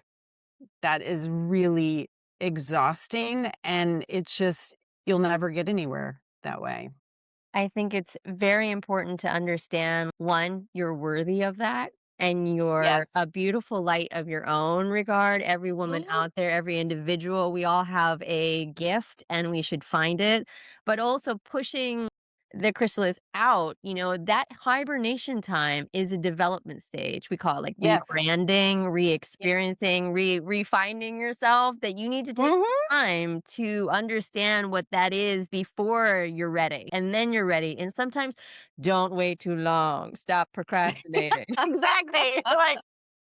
that is really exhausting, and it's just you'll never get anywhere that way. I think it's very important to understand, one, you're worthy of that and Yes. you're a beautiful light of your own regard. Every woman Mhm. out there, every individual, we all have a gift and we should find it. But also pushing the chrysalis out, that hibernation time is a development stage. We call it like Yes. rebranding, Yes. re-experiencing, refining yourself, that you need to take Mhm. time to understand what that is before you're ready. And then you're ready. And sometimes don't wait too long. Stop procrastinating. Exactly. Like,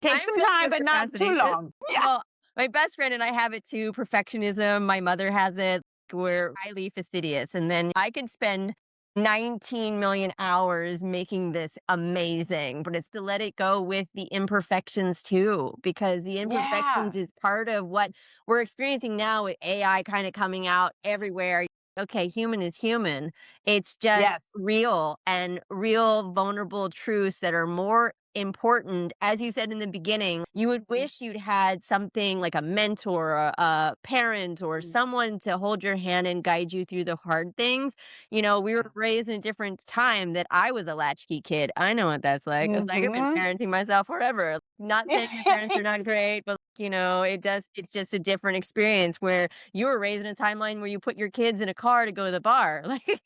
take I'm some guilty time, of but not too procrastination. long. Yeah. Well, my best friend and I have it too. Perfectionism. My mother has it. We're highly fastidious. And then I could spend 19 million hours making this amazing, but it's to let it go with the imperfections too, because the Yeah. imperfections is part of what we're experiencing now with AI kind of coming out everywhere. Okay, human is human. It's just Yes. real and real vulnerable truths that are more important. As you said in the beginning, you would wish you'd had something like a mentor, a parent, or Mhm. someone to hold your hand and guide you through the hard things. We were raised in a different time that I was a latchkey kid. I know what that's like. It's like I've been Mhm. parenting myself forever. Not saying my parents are not great, but it's just a different experience where you were raised in a timeline where you put your kids in a car to go to the bar. Like,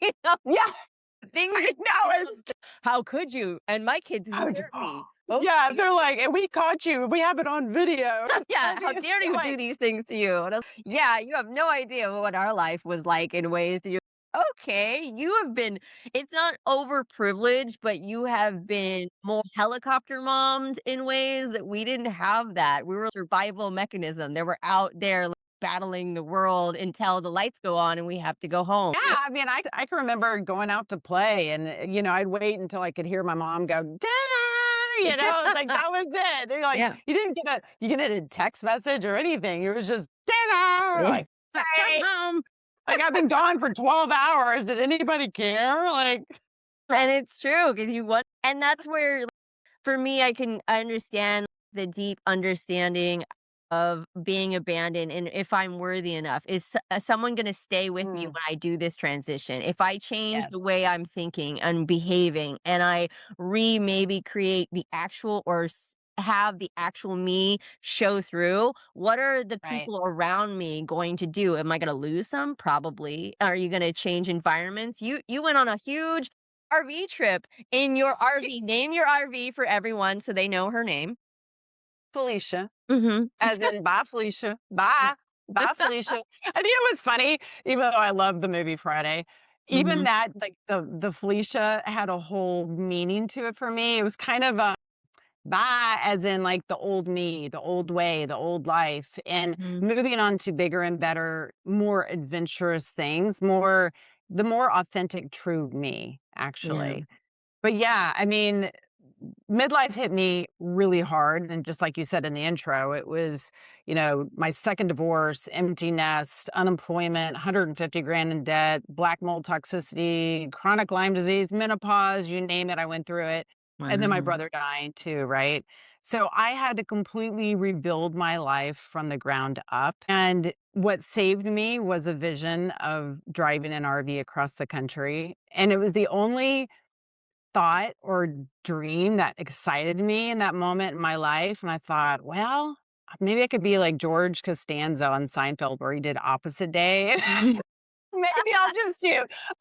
Yeah. things I that know, it's how could you? And my kids how hear me. Oh, yeah, they're like, "And we caught you. We have it on video." yeah, I how mean, it's dare you do like these things to you? And I was, yeah, you have no idea what our life was like in ways that you okay, you have been it's not overprivileged, but you have been more helicopter mommed in ways that we didn't have that. We were a survival mechanism. They were out there like, battling the world until the lights go on and we have to go home. yeah, I mean, I can remember going out to play and, I'd wait until I could hear my mom go, "Dinner," it's like that was it. They're like, Yeah. you get a text message or anything. It was just dinner, Yeah. like, Come "Great." home. Like, I've been gone for 12 hours. Did anybody care? Like, And it's true because you want, and that's where, for me, I understand the deep understanding of being abandoned and if I'm worthy enough. Is someone gonna stay with me mm, when I do this transition? If I change yes, the way I'm thinking and behaving and I maybe create the actual or have the actual me show through, what are the right. people around me going to do? Am I gonna lose some? Probably. Are you gonna change environments? You went on a huge RV trip in your RV. Name your RV for everyone so they know her name. Felicia, Mhm. as in, bye, Felicia. Bye. Bye, Felicia. And you know what's funny? Even though I love the movie Friday, even Mhm. that, like the Felicia had a whole meaning to it for me. It was kind of a bye, as in like the old me, the old way, the old life, and Mhm. moving on to bigger and better, more adventurous things, the more authentic, true me, Yeah. actually. But yeah, I mean, midlife hit me really hard. And just like you said in the intro, it was, my second divorce, empty nest, unemployment, 150 grand in debt, black mold toxicity, chronic Lyme disease, menopause, you name it, I went through it. And then my Wow. brother dying too, right? So I had to completely rebuild my life from the ground up. And what saved me was a vision of driving an RV across the country. And it was the only thought or dream that excited me in that moment in my life, and I thought, "Well, maybe I could be like George Costanza on Seinfeld where he did Opposite Day." Maybe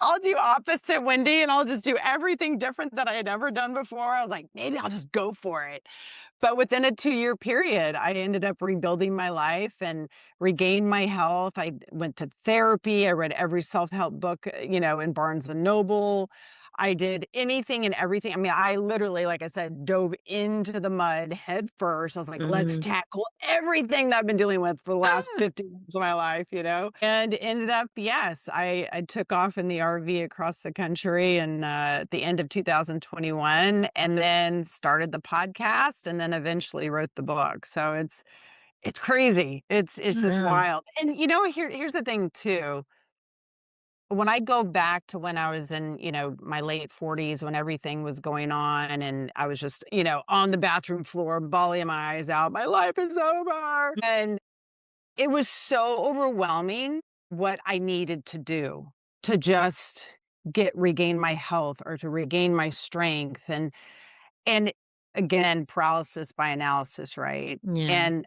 I'll do opposite Wendy, and I'll just do everything different that I had ever done before. I was like, "Maybe I'll just go for it." But within a 2-year period, I ended up rebuilding my life and regained my health. I went to therapy. I read every self-help book, in Barnes& and Noble. I did anything and everything. I mean, I literally, like I said, dove into the mud head first. I was like, let's Mhm. tackle everything that I've been dealing with for the last Ah. 50 years of my life, And ended up, yes, I took off in the RV across the country and at the end of 2021 and then started the podcast and then eventually wrote the book. So it's crazy. It's just Wow. wild. And here's the thing too, when I go back to when I was in, my late 40s when everything was going on and I was just, on the bathroom floor, bawling my eyes out, my life is over. And it was so overwhelming what I needed to do to just regain my health or to regain my strength. And again, paralysis by analysis, right? Yeah. And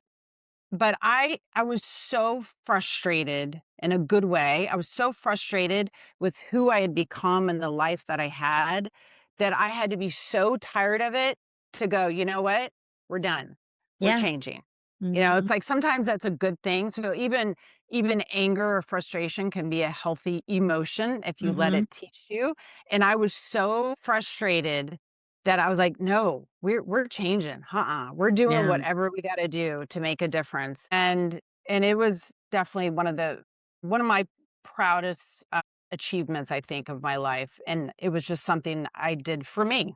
but I was so frustrated in a good way. I was so frustrated with who I had become and the life that I had, that I had to be so tired of it to go, "You know what? We're done. We're Yeah. changing." It's Mhm. like sometimes that's a good thing. So even anger or frustration can be a healthy emotion if you let Mhm. it teach you. And I was so frustrated that I was like, "No, we're changing. We're doing Yeah. whatever we gotta do to make a difference." And it was definitely one of my proudest, achievements, I think, of my life, and it was just something I did for me.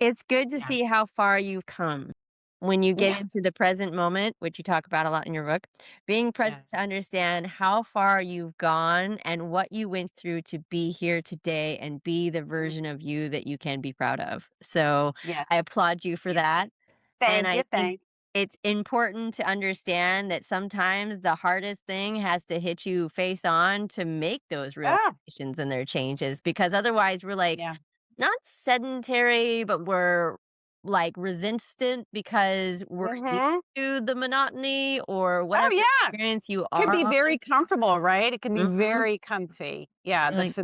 It's good to Yeah. see how far you've come. When you get Yeah. into the present moment, which you talk about a lot in your book, being Yeah. present to understand how far you've gone and what you went through to be here today and be the Mm. version of you that you can be proud of. So Yeah. I applaud you for Yeah. that. And Thank you, I think thank it's important to understand that sometimes the hardest thing has to hit you face on to make those Oh, realizations and their changes because otherwise we're like, yeah. not sedentary, but we're, like, resistant because we're used Mhm. to the monotony or Oh, whatever yeah. experience you Can are be on. very comfortable, right? It can be Mhm. very comfy. Yeah, You're like,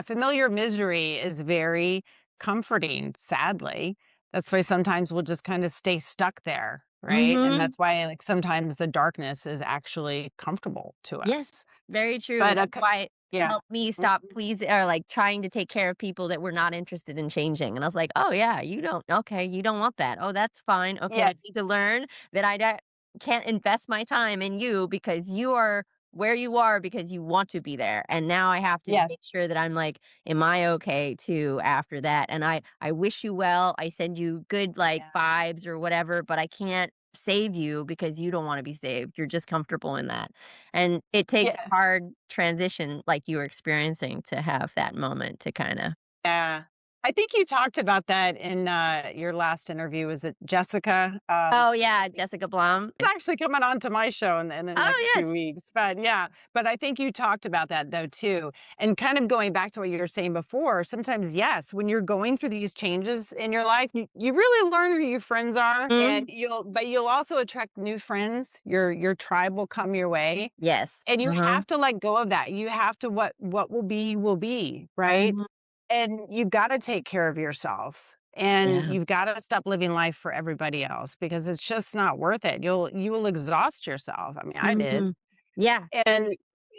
familiar misery is very comforting, sadly. That's why sometimes we'll just kinda stay stuck there, right? And mhm. that's why, like, sometimes the darkness is actually comfortable to Yes, us. very true. But, That's why it yeah. helped me Mhm. stop or, like, trying to take care of people that were not interested in changing, and I was like, "Oh, yeah, you don't want that. Oh, that's fine. Okay, I Yes, need to learn that can't invest my time in you because you are where you are because you want to be there, and now I have to yes, make sure that I'm like, am I okay too after that?" And I wish you well. I send you good, like, yeah. vibes or whatever, but I can't save you because you don't want to be saved. You're just comfortable in that. And it takes Yeah. a hard transition like you were experiencing to have that moment to kind of. Yeah. I think you talked about that in, your last interview. Was it Jessica? Oh yeah, Jessica Blum. It's actually coming on to my show in the next Oh few yes. weeks, but yeah, but I think you talked about that though too, and kind of going back to what you were saying before, sometimes, yes, when you're going through these changes in your life, you really learn who your friends are, and Mhm. you'll also attract new friends. Your tribe will come your way, Yes. and you Uh-huh. have to let go of that. You have to what will be, right? Mhm. And you've gotta take care of yourself, and Yeah. you've gotta stop living life for everybody else because it's just not worth it. You will exhaust yourself. I mean, I did. Mhm. Yeah. And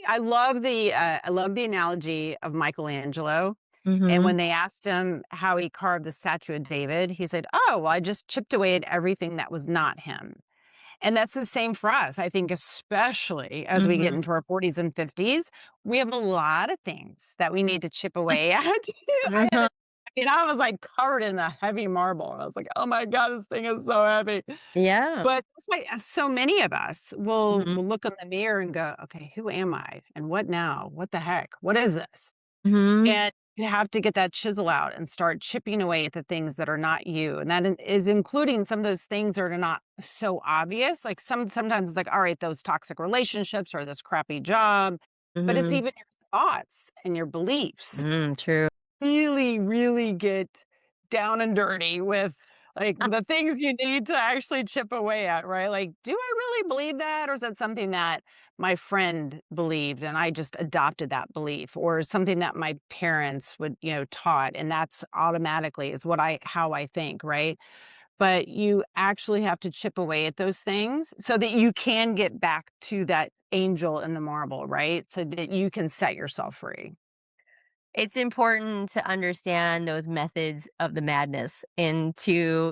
I love the analogy of Michelangelo, and Mhm. when they asked him how he carved the statue of David, he said, "Oh, well, I just chipped away at everything that was not him." And that's the same for us. I think especially as we get Mhm. into our 40s and 50s, we have a lot of things that we need to chip away at. Uh-huh. I was like covered in a heavy marble. And I was like, oh my God, this thing is so heavy. Yeah. But that's why so many of us Mhm. will look in the mirror and go, okay, who am I? And what now? What the heck? What is this? Mhm. And you have to get that chisel out and start chipping away at the things that are not you. And that is including some of those things that are not so obvious. Like sometimes it's like, all right, those toxic relationships or this crappy job, but it's Mhm. even your thoughts and your beliefs Mm, true. really, really get down and dirty with like the things you need to actually chip away at, right? Like, do I really believe that? Or is that something that my friend believed and I just adopted that belief? Or something that my parents would, taught and that's automatically is how I think, right? But you actually have to chip away at those things so that you can get back to that angel in the marble, right? So that you can set yourself free. It's important to understand those methods of the madness and to,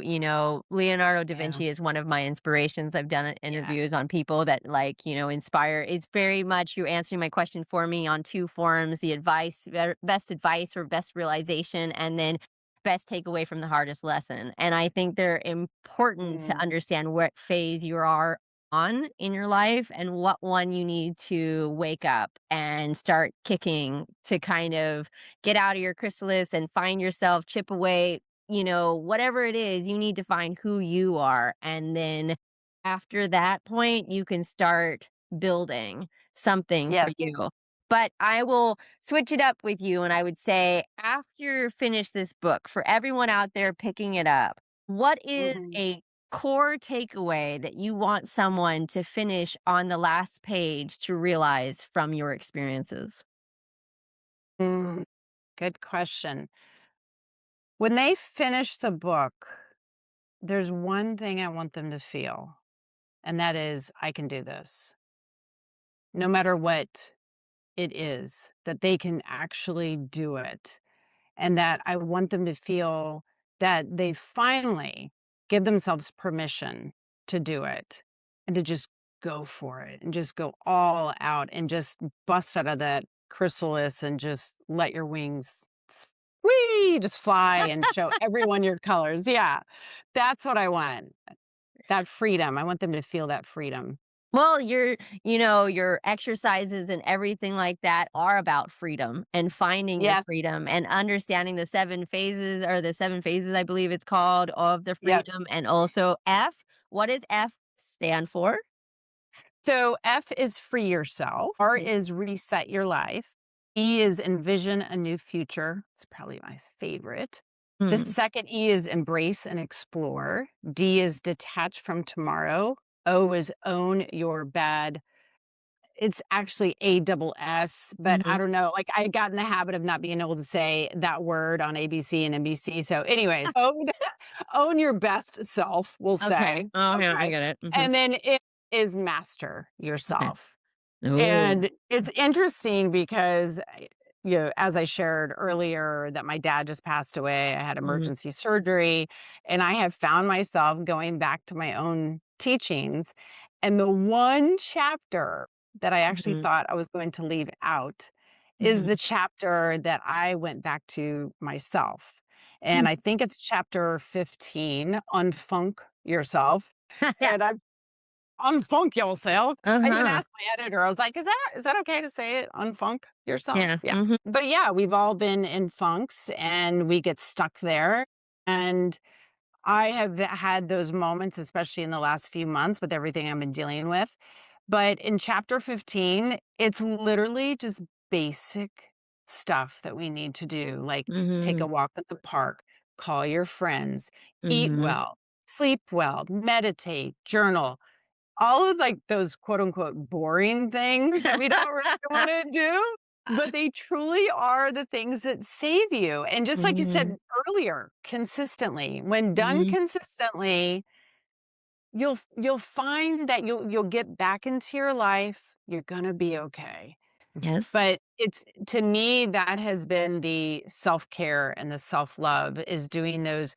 Leonardo da Yeah. Vinci is one of my inspirations. I've done Yeah. interviews on people that inspire. It's very much you answering my question for me on two forms, the best advice or best realization, and then best takeaway from the hardest lesson. And I think they're important to Mm. understand what phase you are on in your life and what one you need to wake up and start kicking to kind of get out of your chrysalis and find yourself, chip away, whatever it is, you need to find who you are. And then after that point, you can start building something for Yes. you. But I will switch it up with you. And I would say, after you finish this book, for everyone out there picking it up, what is Mhm. a core takeaway that you want someone to finish on the last page to realize from your experiences? Mm, good question. When they finish the book, there's one thing I want them to feel, and that is, I can do this. No matter what it is, that they can actually do it. And that I want them to feel that they finally give themselves permission to do it and to just go for it and just go all out and just bust out of that chrysalis and just let your wings whee, just fly and show everyone your colors. Yeah, that's what I want. That freedom. I want them to feel that freedom. Well, your exercises and everything like that are about freedom and finding your Yes. freedom and understanding the seven phases, I believe it's called, of the Yep. freedom. And also F. What does F stand for? So F is free yourself. R Mhm. is reset your life. E is envision a new future. It's probably my favorite. The Hmm. second E is embrace and explore. D is detach from tomorrow. O is own your bad. It's actually A double S, but I Mhm. don't know. Like I got in the habit of not being able to say that word on ABC and NBC. So, anyways, own your best self, we'll Okay. say. Oh, yeah, I Okay. get it. And then it is master Okay. yourself. Oh. And it's interesting because, as I shared earlier that my dad just passed away, I had Mhm. emergency surgery, and I have found myself going back to my own teachings. And the one chapter that I actually Mhm. thought I was going to leave out is Mhm. the chapter that I went back to myself. And I think it's chapter 15, Unfunk Yourself. Yeah. And I'm unfunk yourself. I even Uh-huh. asked my editor, I was like, is that okay to say it? Unfunk yourself? Yeah. Yeah. Mhm. But yeah, we've all been in funks and we get stuck there. And I have had those moments, especially in the last few months with everything I've been dealing with. But in chapter 15, it's literally just basic stuff that we need to do, like take a Mhm. walk at the park, call your friends, eat Mhm. well, sleep well, meditate, journal, all of like those quote unquote boring things that we don't really want to do, but they truly are the things that save you. And just like you said Mhm. earlier, consistently, when done Mhm. consistently, you'll find that you'll get back into your life. You're gonna be okay. Yes. But it's to me that has been the self-care and the self-love is doing those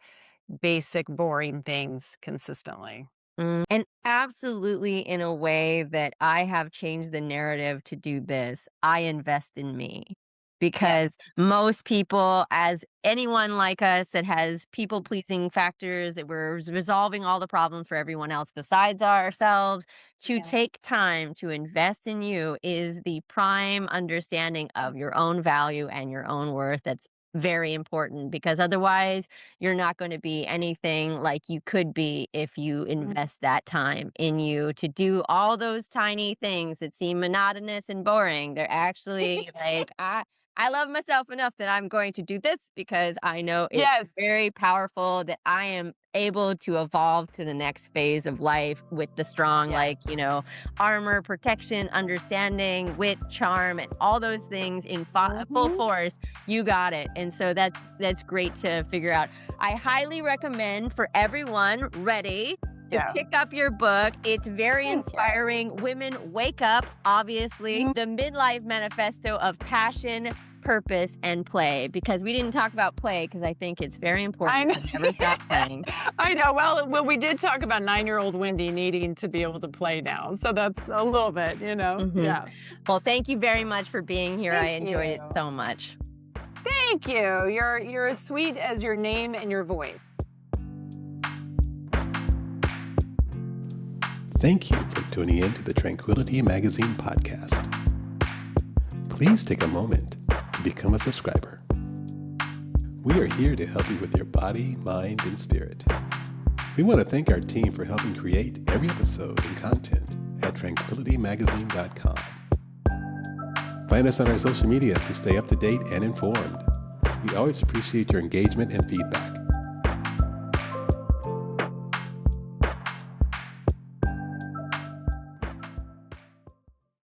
basic boring things consistently. And absolutely in a way that I have changed the narrative to do this. I invest in me Yes. because most people, as anyone like us that has people pleasing factors, that we're resolving all the problems for everyone else besides ourselves, to Yeah. take time to invest in you is the prime understanding of your own value and your own worth. That's very important because otherwise you're not going to be anything like you could be if you Mhm. invest that time in you to do all those tiny things that seem monotonous and boring. They're actually like, I love myself enough that I'm going to do this because I know it's Yes. very powerful that I am able to evolve to the next phase of life with the strong, Yes. like, armor, protection, understanding, wit, charm, and all those things in full Mhm. force. You got it. And so that's great to figure out. I highly recommend for everyone ready to Yeah. pick up your book. It's very Thank inspiring. Women Wake Up, obviously, you. the midlife manifesto of passion, purpose, and play. Because we didn't talk about play, because I think it's very I important know. to never stop playing. I know. Well, we did talk about 9-year-old Wendy needing to be able to play now, so that's a little bit, Hmm. Yeah. Well, thank you very much for being here. I Thank enjoyed it you. so much. Thank you. You're as sweet as your name and your voice. Thank you for tuning in to the Tranquility Magazine podcast. Please take a moment to become a subscriber. We are here to help you with your body, mind, and spirit. We want to thank our team for helping create every episode and content at tranquilitymagazine.com. Find us on our social media to stay up to date and informed. We always appreciate your engagement and feedback.